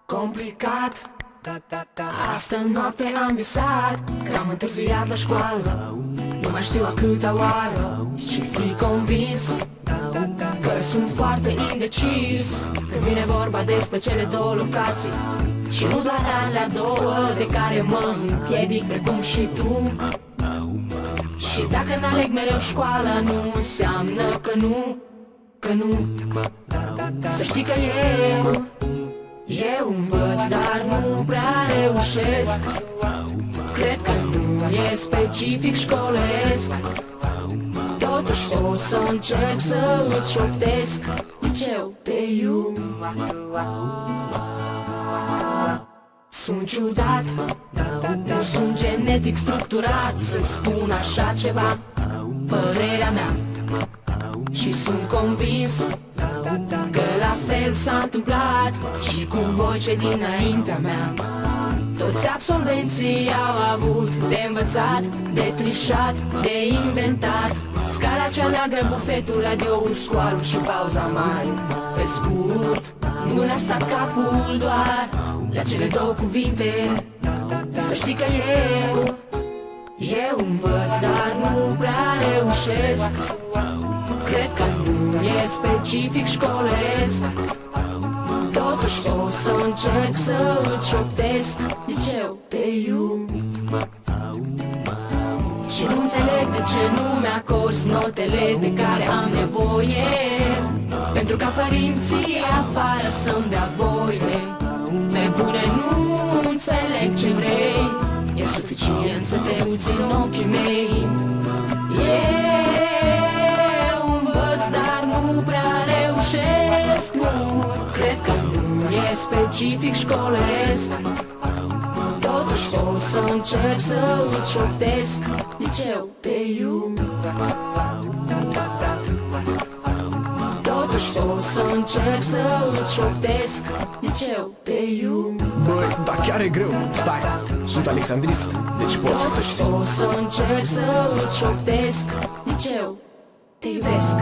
Complicat. Astă noapte am visat că am întârziat la școală. Nu mai știu a câta oară și fi convins că sunt foarte indecis când vine vorba despre cele două locații. Și nu doar alea două de care mă împiedic precum și tu. Și dacă n-aleg mereu școala, nu înseamnă că nu, că nu. Să știi că eu învăț, dar nu prea reușesc. Cred că nu e specific școlesc. Totuși o să încerc să îți șoptesc. Liceu de iu. Sunt ciudat, nu sunt genetic structurat să spun așa ceva, părerea mea. Și sunt convins că la fel s-a întâmplat și cu voi cei dinaintea mea. Toți absolvenții au avut de învățat, de trișat, de inventat. Scala cea neagră, bufetul, radioul, scoalul și pauza mare. Pe scurt, nu ne-a stat capul doar la cele două cuvinte. Să știi că eu învăț, dar nu prea reușesc. Cred că nu e specific școlesc. Totuși o să încerc să îți șoptesc. Liceu de iu. Și nu înțeleg de ce nu mi-acorzi notele de care am nevoie, pentru ca părinții afară să-mi dea voie. Pe bune nu înțeleg ce vrei, e suficient să te uiți în ochii mei. Eu învăț, dar nu prea reușesc. Nu, cred că nu e specific școlesc. Totuși o să încerc să îți șoptesc. Liceu de iu. Totuși o să încerc să îți șoptesc. Liceu de iu. Băi, dar chiar e greu. Stai, sunt alexandrist, deci pot. Totuși o să încerc să îți șoptesc. Liceu, te iubesc.